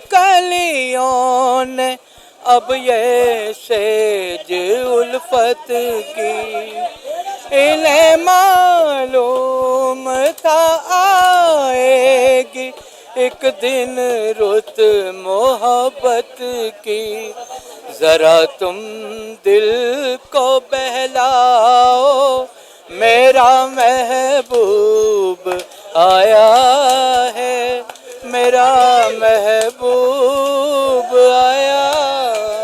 कलियों ने अब ये सेज उल्फत की, इन्हें मालूम था आएगी एक दिन रुत मोहब्बत की। जरा तुम दिल को बहलाओ, मेरा महबूब आया है, मेरा महबूब आया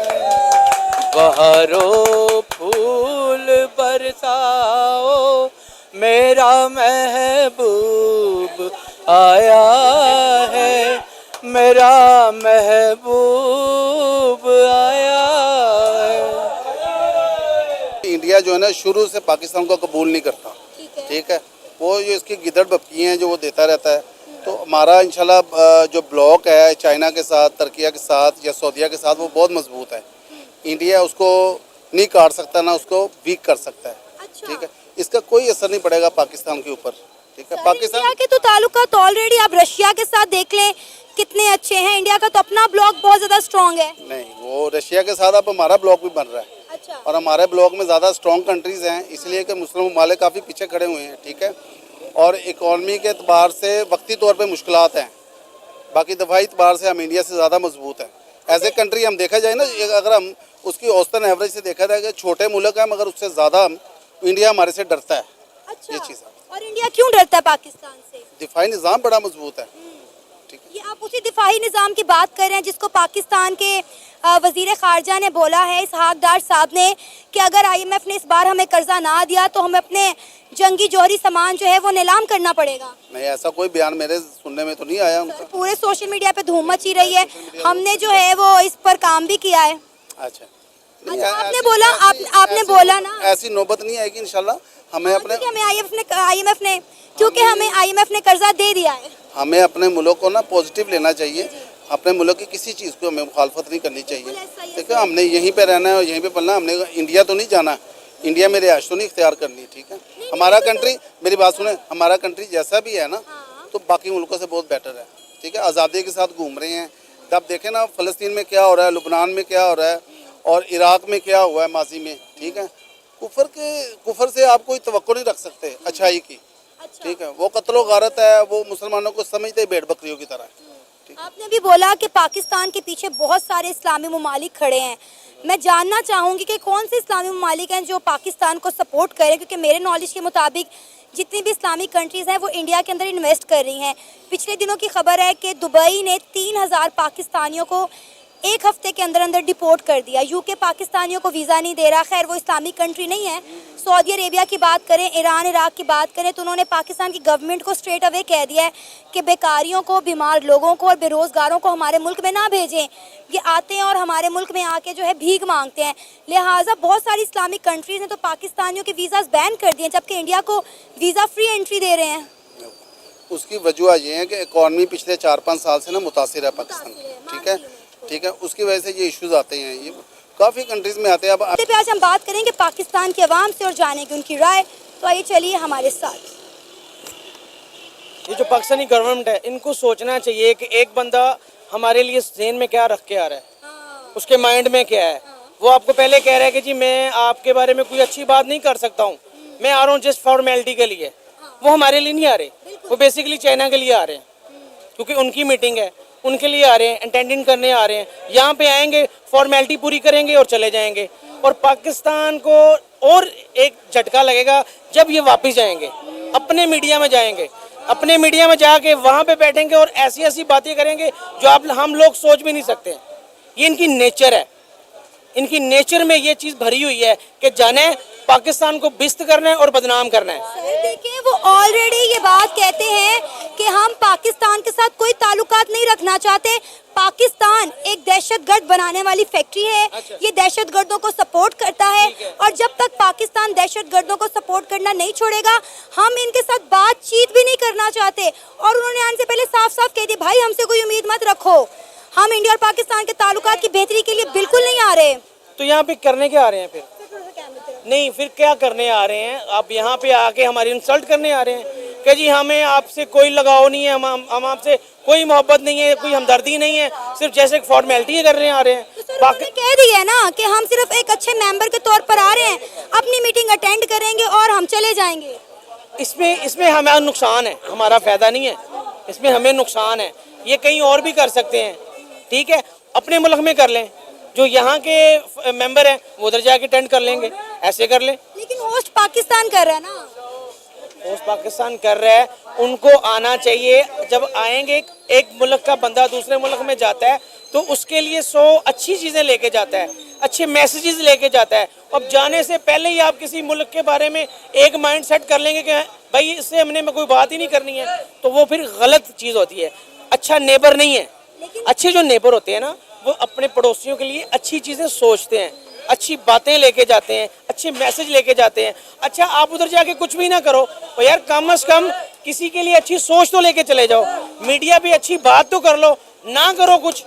है। बहारों फूल बरसाओ, मेरा महबूब आया है, मेरा महबूब आया है। इंडिया जो है ना शुरू से पाकिस्तान को कबूल नहीं करता, ठीक है। वो जो इसकी गिदड़ बप्पी हैं जो वो देता रहता है। तो हमारा इंशाल्लाह जो ब्लॉक है चाइना के साथ, तुर्किया के साथ या सऊदीया के साथ, वो बहुत मजबूत है। इंडिया उसको नहीं काट सकता, ना उसको वीक कर सकता है, ठीक है। इसका कोई असर नहीं पड़ेगा पाकिस्तान के ऊपर, ठीक है। पाकिस्तान इंडिया के तो ताल्लुकात ऑलरेडी आप रशिया के साथ देख लें कितने अच्छे हैं। इंडिया का तो अपना ब्लॉक बहुत ज्यादा स्ट्रॉन्ग है। नहीं, वो रशिया के साथ अब हमारा ब्लॉक भी बन रहा है। अच्छा। और हमारे ब्लॉक में ज़्यादा स्ट्रॉन्ग कंट्रीज हैं, इसलिए कि मुस्लिम ममालिक काफ़ी पीछे खड़े हुए हैं, ठीक है। और इकॉनमी के एतबार से वक्ती तौर पे मुश्किलात हैं, बाकी दफाई एतबार से हम इंडिया से ज़्यादा मजबूत हैं। एज ए कंट्री हम देखा जाए ना, अगर हम उसकी औसतन एवरेज से देखा जाए कि छोटे मुल्क हैं मगर उससे ज़्यादा इंडिया हमारे से डरता है। अच्छा। ये चीज़ है। और इंडिया क्यों डरता है पाकिस्तान से? दिफाई निज़ाम बड़ा मजबूत है, ठीक है। ये आप उसी दिफाई निज़ाम की बात कर रहे हैं जिसको पाकिस्तान के वजीर खारजा ने बोला है, इसहाक डार साहब ने, कि अगर IMF ने इस बार हमें कर्जा ना दिया तो हमें अपने जंगी जौहरी सामान जो है वो नीलाम करना पड़ेगा। नहीं, ऐसा कोई बयान मेरे सुनने में तो नहीं आया उनका। पूरे सोशल मीडिया पे धूम मची रही है, हमने जो है वो इस पर काम भी किया है। अच्छा, आपने बोला, आपने बोला ना, ऐसी नौबत नहीं आएगी इंशाल्लाह। हमें अपने IMF ने क्योंकि हमें IMF ने कर्जा दे दिया है। हमें अपने मुल्क को ना पॉजिटिव लेना चाहिए, अपने मुल्क की किसी चीज़ को हमें मुखालफत नहीं करनी चाहिए। देखो, हमने यहीं पे रहना है और यहीं पे पलना, हमने इंडिया तो नहीं जाना, इंडिया में रिहाइश तो नहीं इख्तियार करनी, ठीक है। हमारा कंट्री, मेरी बात सुने, हमारा कंट्री जैसा भी है ना तो बाकी मुल्कों से बहुत बेटर है, ठीक है। आज़ादी के साथ घूम रहे हैं। तब देखें ना फ़लस्तीन में क्या हो रहा है, लुबनान में क्या हो रहा है और इराक में क्या हुआ है माजी में, ठीक है। कुफर से आप कोई तवक्को नहीं रख सकते अच्छाई की, ठीक है। वो कत्लो गारत है, वो मुसलमानों को समझते हैं भेड़ बकरियों की तरह। आपने भी बोला कि पाकिस्तान के पीछे बहुत सारे इस्लामी ममालिक खड़े हैं। मैं जानना चाहूँगी कि कौन से इस्लामी ममालिक हैं जो पाकिस्तान को सपोर्ट करें, क्योंकि मेरे नॉलेज के मुताबिक जितनी भी इस्लामिक कंट्रीज़ हैं वो इंडिया के अंदर इन्वेस्ट कर रही हैं। पिछले दिनों की खबर है कि दुबई ने 3000 पाकिस्तानियों को एक हफ्ते के अंदर अंदर डिपोर्ट कर दिया। UK पाकिस्तानियों को वीज़ा नहीं दे रहा। खैर, वो इस्लामिक कंट्री नहीं है। सऊदी अरेबिया की बात करें, ईरान, इराक की बात करें तो उन्होंने पाकिस्तान की गवर्नमेंट को स्ट्रेट अवे कह दिया है कि बेकारियों को, बीमार लोगों को और बेरोज़गारों को हमारे मुल्क में ना भेजें। ये आते हैं और हमारे मुल्क में आके जो है भीख मांगते हैं। लिहाजा बहुत सारी इस्लामिक कंट्रीज़ हैं तो पाकिस्तानियों के वीज़ाज़ बैन कर दिए, जबकि इंडिया को वीज़ा फ्री एंट्री दे रहे हैं। उसकी वजह ये है कि इकॉनमी पिछले 4-5 साल से ना मुतासिर है पाकिस्तान की, ठीक है, ठीक है। उसकी वजह से ये इश्यूज आते हैं, ये काफ़ी कंट्रीज़ में आते हैं। अब आज हम बात करेंगे पाकिस्तान की आवाम से और जानेंगे उनकी राय। तो आइए चलिए हमारे साथ। ये जो पाकिस्तानी गवर्नमेंट है, इनको सोचना चाहिए कि एक बंदा हमारे लिए ज़हन में क्या रख के आ रहा है, उसके माइंड में क्या है। वो आपको पहले कह रहा है कि जी मैं आपके बारे में कोई अच्छी बात नहीं कर सकता हूँ, मैं आ रहा हूँ जस्ट फॉर्मेलिटी के लिए। वो हमारे लिए नहीं आ रहे, वो बेसिकली चाइना के लिए आ रहे हैं, क्योंकि उनकी मीटिंग है, उनके लिए आ रहे हैं, अटेंडिंग करने आ रहे हैं। यहाँ पे आएंगे, फॉर्मेलिटी पूरी करेंगे और चले जाएंगे। और पाकिस्तान को और एक झटका लगेगा जब ये वापस जाएंगे, अपने मीडिया में जाएंगे, अपने मीडिया में जाके वहाँ पे बैठेंगे और ऐसी ऐसी बातें करेंगे जो हम लोग सोच भी नहीं सकते। ये इनकी नेचर है, इनकी नेचर में ये चीज़ भरी हुई है कि जाने पाकिस्तान को बिस्त करना है और बदनाम करना है। देखिए, वो ऑलरेडी ये बात कहते हैं कि हम पाकिस्तान के साथ कोई ताल्लुकात नहीं रखना चाहते। पाकिस्तान एक दहशतगर्द बनाने वाली फैक्ट्री है। अच्छा। ये दहशतगर्दों को सपोर्ट करता है और जब तक पाकिस्तान दहशतगर्दों को सपोर्ट करना नहीं छोड़ेगा हम इनके साथ बातचीत भी नहीं करना चाहते। और उन्होंने आने से पहले साफ साफ कह दिया, भाई हमसे कोई उम्मीद मत रखो, हम इंडिया और पाकिस्तान के ताल्लुकात की बेहतरी के लिए बिल्कुल नहीं आ रहे। तो यहाँ पे करने क्या आ रहे हैं फिर? नहीं, फिर क्या करने आ रहे हैं? आप यहाँ पे आके हमारी इंसल्ट करने आ रहे हैं। कि जी हमें आपसे कोई लगाव नहीं है, हम आपसे कोई मोहब्बत नहीं है, कोई हमदर्दी नहीं है, सिर्फ जैसे फॉर्मेलिटी कर रहे हैं आ रहे हैं। उन्होंने कह दिया ना कि हम सिर्फ एक अच्छे मेंबर के तौर पर आ रहे हैं, अपनी मीटिंग अटेंड करेंगे और हम चले जाएंगे। इसमें हमें नुकसान है, हमारा फायदा नहीं है, इसमें हमें नुकसान है। ये कहीं और भी कर सकते हैं, ठीक है, अपने मुल्क में कर लें, जो यहाँ के मेंबर हैं वो उधर जाके अटेंड कर लेंगे, ऐसे कर लें। लेकिन होस्ट पाकिस्तान कर रहा है ना, होस्ट पाकिस्तान कर रहा है, उनको आना चाहिए। जब आएंगे, एक मुल्क का बंदा दूसरे मुल्क में जाता है तो उसके लिए 100 अच्छी चीज़ें लेके जाता है, अच्छे मैसेजेस लेके जाता है। अब जाने से पहले ही आप किसी मुल्क के बारे में एक माइंड सेट कर लेंगे कि भाई इससे हमने में कोई बात ही नहीं करनी है, तो वो फिर गलत चीज़ होती है, अच्छा नेबर नहीं है। अच्छे जो नेबर होते हैं ना, वो अपने पड़ोसियों के लिए अच्छी चीज़ें सोचते हैं, अच्छी बातें लेके जाते हैं, अच्छे मैसेज लेके जाते हैं। अच्छा आप उधर जाके कुछ भी ना करो तो यार कम से कम किसी के लिए अच्छी सोच तो लेके चले जाओ, मीडिया भी अच्छी बात तो कर लो, ना करो कुछ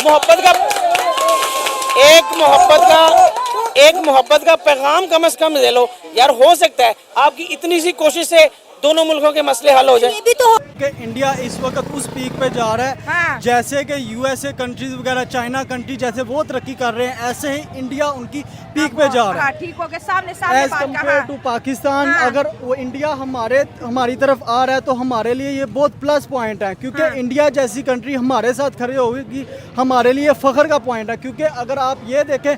मोहब्बत का पैगाम कम से कम दे लो यार। हो सकता है आपकी इतनी सी कोशिश से दोनों मुल्कों के मसले हल हो जाए। ये भी तो कि इंडिया इस वक्त उस पीक पे जा रहा है, हाँ। जैसे कि यूएसए कंट्रीज वगैरह, चाइना कंट्री जैसे वो तरक्की कर रहे हैं, ऐसे ही इंडिया उनकी पीक पे जा रहा हाँ, है ठीक हो गया, सामने सामने एज बात कम्पेयर कहा। टू पाकिस्तान। हाँ। अगर वो इंडिया हमारी तरफ आ रहा है तो हमारे लिए ये बहुत प्लस पॉइंट है, क्योंकि हाँ। इंडिया जैसी कंट्री हमारे साथ खड़े होगी हमारे लिए फ़ख्र का पॉइंट है। क्योंकि अगर आप ये देखें,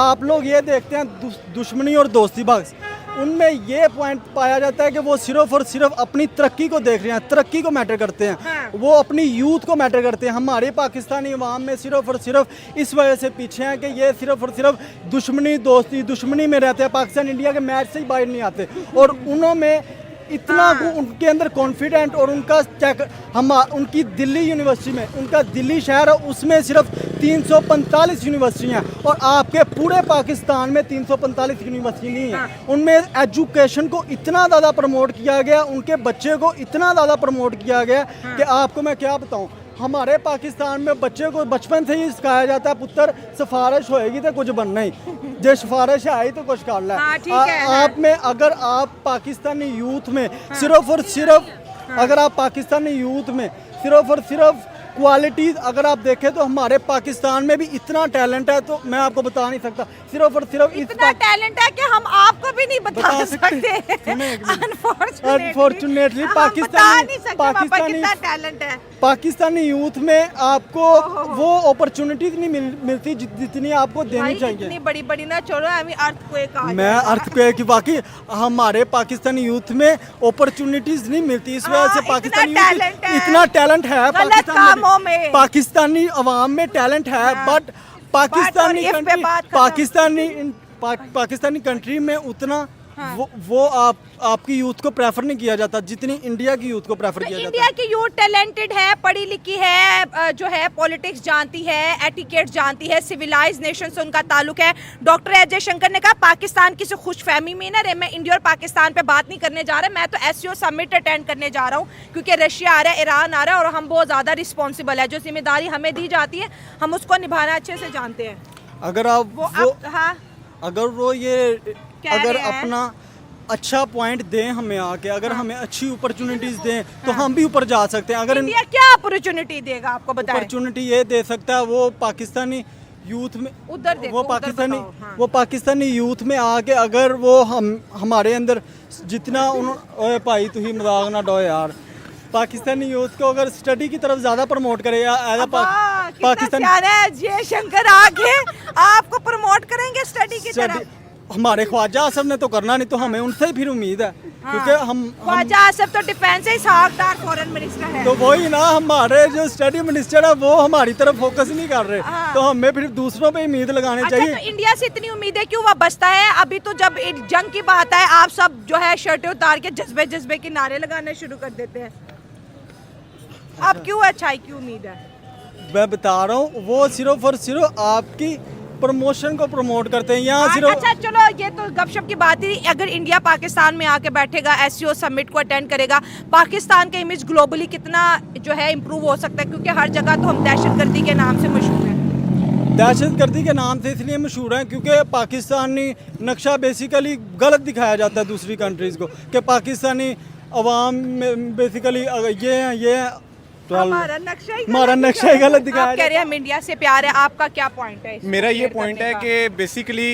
आप लोग ये देखते हैं दुश्मनी और दोस्ती बख्श, उनमें ये पॉइंट पाया जाता है कि वो सिर्फ और सिर्फ अपनी तरक्की को देख रहे हैं, तरक्की को मैटर करते हैं, हाँ। वो अपनी यूथ को मैटर करते हैं। हमारे पाकिस्तानी अवाम में सिर्फ और सिर्फ इस वजह से पीछे हैं कि ये सिर्फ और सिर्फ दुश्मनी में रहते हैं, पाकिस्तान इंडिया के मैच से ही बाहर नहीं आते। और उन्होंने इतना उनके अंदर कॉन्फिडेंट, और उनकी दिल्ली यूनिवर्सिटी में, उनका दिल्ली शहर है, उसमें सिर्फ 345 यूनिवर्सिटी हैं, और आपके पूरे पाकिस्तान में 345 यूनिवर्सिटी नहीं है। उनमें एजुकेशन को इतना ज़्यादा प्रमोट किया गया, उनके बच्चे को इतना ज़्यादा प्रमोट किया गया कि आपको मैं क्या बताऊं। हमारे पाकिस्तान में बच्चे को बचपन से ही सिखाया जाता है, पुत्र सिफारिश होएगी तो कुछ बनना ही, जो सिफारिश आई तो कुछ कर ला। हाँ, ठीक है, हाँ। आप में अगर आप पाकिस्तानी यूथ में सिर्फ और सिर्फ, अगर आप पाकिस्तानी यूथ में सिर्फ और सिर्फ क्वालिटीज़ अगर आप देखें तो हमारे पाकिस्तान में भी इतना टैलेंट है, तो मैं आपको बता नहीं सकता। सिर्फ और सिर्फ इतना टैलेंट है कि हम आपको भी नहीं बता सकते। अनफॉर्चुनेटली पाकिस्तानी यूथ में आपको वो अपॉर्चुनिटीज नहीं मिलती जितनी आपको देनी चाहिए। इतनी बड़ी बड़ी ना छोड़ो, हमें अर्थक्वेक आ मैं अर्थक्वेक की बाकी हमारे पाकिस्तानी यूथ में अपॉर्चुनिटीज नहीं मिलती, इस वजह से पाकिस्तानी यूथ इतना टैलेंट है, पाकिस्तानी अवाम में टैलेंट है, बट पाकिस्तानी कंट्री में उतना वो आपकी यूथ को प्रेफर नहीं किया जाता जितनी इंडिया की यूथ को प्रेफर किया जाता है। इंडिया की यूथ टैलेंटेड है, पढ़ी लिखी है, जो है पॉलिटिक्स जानती है, एटिकेट जानती है, सिविलाइज नेशन से उनका ताल्लुक है। डॉक्टर एस जयशंकर ने कहा पाकिस्तान किसी खुशफहमी में ना रहे, मैं इंडिया और पाकिस्तान पे बात नहीं करने जा रहा, मैं तो एससीओ समिट अटेंड करने जा रहा हूँ, क्योंकि रशिया आ रहा है, ईरान आ रहा है, और हम बहुत ज़्यादा रिस्पॉन्सिबल है। जो जिम्मेदारी हमें दी जाती है हम उसको निभाना अच्छे से जानते हैं। अगर अगर अपना अच्छा पॉइंट दें हमें आके, अगर हमें अच्छी अपॉर्चुनिटीज दें तो हम भी ऊपर जा सकते हैं। अगर इंडिया क्या अपॉर्चुनिटी देगा आपको बताएं? अपॉर्चुनिटी ये दे सकता है, वो पाकिस्तानी यूथ में उधर देखो, वो पाकिस्तानी यूथ में आके अगर वो हमारे अंदर जितना ओए भाई तुम मजाक ना डो यार, पाकिस्तानी यूथ को अगर स्टडी की तरफ ज़्यादा प्रमोट करे या पाकिस्तान जयशंकर आगे आपको प्रमोट करेंगे स्टडी की तरफ। हमारे ख्वाजा आसफ ने तो करना नहीं, तो हमें उनसे ही फिर उम्मीद है। हाँ। क्योंकि हम ख्वाजा आसफ तो डिफेंस से साखदार फॉरेन मिनिस्टर है, तो वही ना, हमारे जो स्टडी मिनिस्टर है वो हमारी तरफ फोकस नहीं कर रहे। हाँ। तो हमें फिर दूसरों पे उम्मीद लगानी चाहिए। तो इंडिया से इतनी उम्मीदें क्यों वाबस्ता है? अभी तो जब जंग की बात है आप सब जो है शर्टें उतार के जज्बे के नारे लगाने शुरू कर देते हैं। अब क्यों अच्छाई की उम्मीद है? मैं बता रहा हूँ, वो सिर्फ और सिर्फ आपकी प्रमोशन को प्रमोट करते हैं यहाँ सिर्फ। अच्छा चलो, ये तो गपशप की बात ही। अगर इंडिया पाकिस्तान में आके बैठेगा, एससीओ समिट को अटेंड करेगा, पाकिस्तान का इमेज ग्लोबली कितना जो है इम्प्रूव हो सकता है? क्योंकि हर जगह तो हम दहशतगर्दी के नाम से मशहूर हैं। दहशतगर्दी के नाम से इसलिए मशहूर हैं क्योंकि पाकिस्तानी नक्शा बेसिकली गलत दिखाया जाता है दूसरी कंट्रीज़ को, कि पाकिस्तानी अवाम में बेसिकली ये तो हमारा नक्शा ही हमारा गलत नक्शा ही दिखा गलत रहे हैं। दिखा आप कह रहे हैं हम इंडिया से प्यार है, आपका क्या पॉइंट है? मेरा ये पॉइंट है कि बेसिकली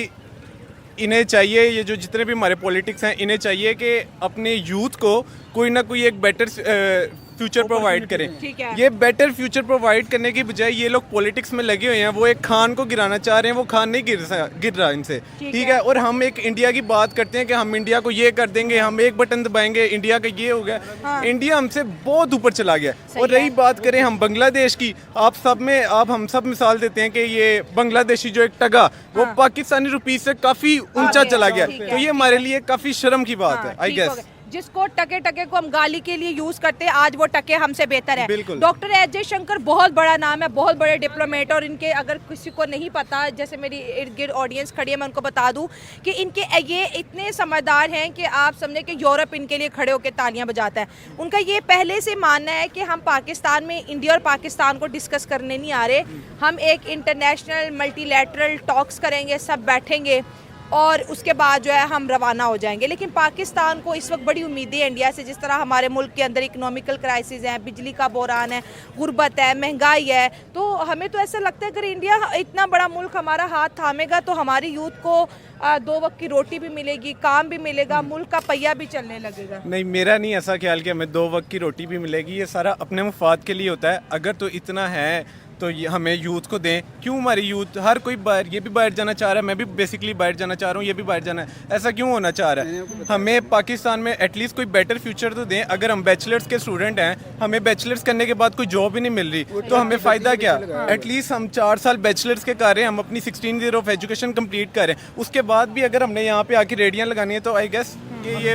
इन्हें चाहिए, ये जो जितने भी हमारे पॉलिटिक्स हैं, इन्हें चाहिए कि अपने यूथ को कोई ना कोई एक बेटर फ्यूचर प्रोवाइड करें। ठीक है। ये बेटर फ्यूचर प्रोवाइड करने की बजाय ये लोग पॉलिटिक्स में लगे हुए हैं। वो एक खान को गिराना चाह रहे हैं, वो खान नहीं गिर रहा इनसे। ठीक है। और हम एक इंडिया की बात करते हैं कि हम इंडिया को ये कर देंगे, हम एक बटन दबाएंगे, इंडिया का ये हो गया। इंडिया हमसे बहुत ऊपर चला गया। और रही बात करें हम बांग्लादेश की, आप हम सब मिसाल देते हैं कि ये बांग्लादेशी जो एक टगा वो पाकिस्तानी रुपीस से काफी ऊंचा चला गया। ठीक है। तो ये हमारे लिए काफी शर्म की बात है, आई ठीक हो गेस। गया। जिसको टके टके को हम गाली के लिए यूज करते हैं, आज वो टके हमसे बेहतर है। बिल्कुल। डॉक्टर एस जयशंकर बहुत बड़ा नाम है, बहुत बड़े डिप्लोमेट, और इनके अगर किसी को नहीं पता, जैसे मेरी इर्द गिर्द ऑडियंस खड़ी है, मैं उनको बता दूं कि इनके ये इतने समझदार हैं कि आप समझे कि यूरोप इनके लिए खड़े होकर तालियां बजाता है। उनका ये पहले से मानना है कि हम पाकिस्तान में इंडिया और पाकिस्तान को डिस्कस करने नहीं आ रहे, हम एक इंटरनेशनल मल्टीलैटरल टॉक्स करेंगे, सब बैठेंगे और उसके बाद जो है हम रवाना हो जाएंगे। लेकिन पाकिस्तान को इस वक्त बड़ी उम्मीदें हैं इंडिया से। जिस तरह हमारे मुल्क के अंदर इकोनॉमिकल क्राइसिस है, बिजली का बहरान है, गुर्बत है, महंगाई है, तो हमें तो ऐसा लगता है अगर इंडिया इतना बड़ा मुल्क हमारा हाथ थामेगा तो हमारी यूथ को 2 वक्त की रोटी भी मिलेगी, काम भी मिलेगा, मुल्क का पहिया भी चलने लगेगा। नहीं, मेरा नहीं ऐसा ख्याल कि हमें 2 वक्त की रोटी भी मिलेगी। ये सारा अपने मुफाद के लिए होता है। अगर तो इतना है तो ये हमें यूथ को दें। क्यों हमारी यूथ, हर कोई बाहर, ये भी बाहर जाना चाह रहा है, मैं भी बेसिकली बाहर जाना चाह रहा हूँ, ये भी बाहर जाना है, ऐसा क्यों होना चाह रहा है? हमें पाकिस्तान में एटलीस्ट कोई बेटर फ्यूचर तो दें। अगर हम बैचलर्स के स्टूडेंट हैं, हमें बैचलर्स करने के बाद कोई जॉब ही नहीं मिल रही, तो हमें फ़ायदा क्या? एटलीस्ट हम 4 साल बैचलर्स के कर रहे हैं, हम अपनी 16 ईयर ऑफ एजुकेशन कंप्लीट कर रहे हैं, उसके बाद भी अगर हमने यहाँ पे आके रेडियाँ लगानी है तो आई गेस कि ये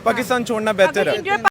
पाकिस्तान छोड़ना बेहतर है।